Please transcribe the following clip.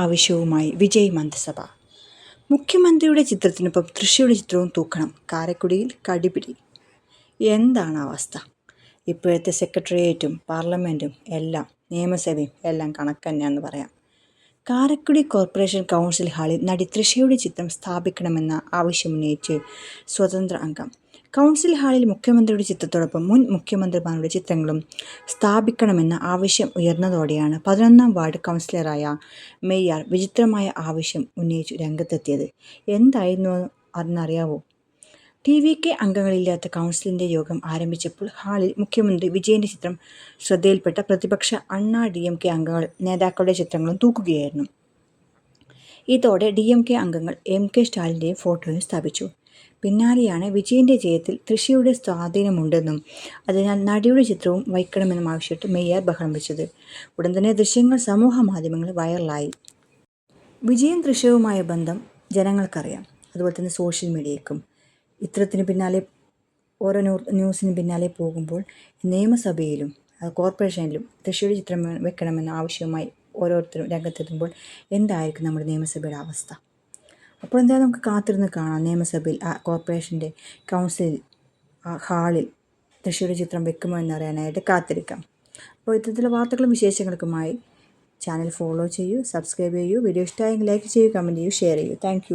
ആവശ്യവുമായി വിജയ് മന്ത്രിസഭ. മുഖ്യമന്ത്രിയുടെ ചിത്രത്തിനൊപ്പം തൃശ്ശിയുടെ ചിത്രവും തൂക്കണം. കാരക്കുടിയിൽ കടിപിടി. എന്താണ് അവസ്ഥ? ഇപ്പോഴത്തെ സെക്രട്ടേറിയറ്റും പാർലമെൻറ്റും എല്ലാം നിയമസഭയും എല്ലാം കണക്കന്നെയാണെന്ന് പറയാം. കാരക്കുടി കോർപ്പറേഷൻ കൗൺസിൽ ഹാളിൽ നടി തൃശ്ശയുടെ ചിത്രം സ്ഥാപിക്കണമെന്ന ആവശ്യമുന്നയിച്ച് സ്വതന്ത്ര അംഗം. കൗൺസിൽ ഹാളിൽ മുഖ്യമന്ത്രിയുടെ ചിത്രത്തോടൊപ്പം മുൻ മുഖ്യമന്ത്രിമാരുടെ ചിത്രങ്ങളും സ്ഥാപിക്കണമെന്ന ആവശ്യം ഉയർന്നതോടെയാണ് 11-ാം വാർഡ് കൗൺസിലറായ മേയർ വിചിത്രമായ ആവശ്യം ഉന്നയിച്ചു രംഗത്തെത്തിയത്. എന്തായിരുന്നു അതെന്നറിയാവോ? TVK അംഗങ്ങളില്ലാത്ത കൗൺസിലിൻ്റെ യോഗം ആരംഭിച്ചപ്പോൾ ഹാളിൽ മുഖ്യമന്ത്രി വിജയൻ്റെ ചിത്രം ശ്രദ്ധയിൽപ്പെട്ട പ്രതിപക്ഷ അണ്ണാ DMK അംഗങ്ങൾ നേതാക്കളുടെ ചിത്രങ്ങളും തൂക്കുകയായിരുന്നു. ഇതോടെ DMK അംഗങ്ങൾ MK സ്റ്റാലിൻ്റെയും ഫോട്ടോയും സ്ഥാപിച്ചു. പിന്നാലെയാണ് വിജയൻ്റെ ജയത്തിൽ തൃശ്ശിയുടെ സ്വാധീനമുണ്ടെന്നും അതിനാൽ നടിയുടെ ചിത്രവും വയ്ക്കണമെന്നും ആവശ്യപ്പെട്ട് മേയർ ബഹളം വെച്ചത്. ഉടൻ തന്നെ ദൃശ്യങ്ങൾ സമൂഹ മാധ്യമങ്ങളിൽ വൈറലായി. വിജയും തൃശ്ശിയുമായ ബന്ധം ജനങ്ങൾക്കറിയാം, അതുപോലെ തന്നെ സോഷ്യൽ മീഡിയയ്ക്കും. ഇത്തരത്തിന് പിന്നാലെ ഓരോ ന്യൂസിന് പിന്നാലെ പോകുമ്പോൾ നിയമസഭയിലും കോർപ്പറേഷനിലും തൃശ്ശിയുടെ ചിത്രം വെക്കണമെന്ന ആവശ്യവുമായി ഓരോരുത്തരും രംഗത്തെത്തുമ്പോൾ എന്തായിരിക്കും നമ്മുടെ നിയമസഭയുടെ അവസ്ഥ? അപ്പോൾ എന്തായാലും നമുക്ക് കാത്തിരുന്ന് കാണാം. നിയമസഭയിൽ കോർപ്പറേഷൻ്റെ കൗൺസിലിൽ ഹാളിൽ തൃശ്ശിയുടെ ചിത്രം വെക്കുമോ എന്നറിയാനായിട്ട് കാത്തിരിക്കാം. അപ്പോൾ ഇത്തരത്തിലുള്ള വാർത്തകളും വിശേഷങ്ങൾക്കുമായി ചാനൽ ഫോളോ ചെയ്യൂ, സബ്സ്ക്രൈബ് ചെയ്യൂ. വീഡിയോ ഇഷ്ടമായെങ്കിൽ ലൈക്ക് ചെയ്യൂ, കമൻറ്റ് ചെയ്യൂ, ഷെയർ ചെയ്യൂ. താങ്ക്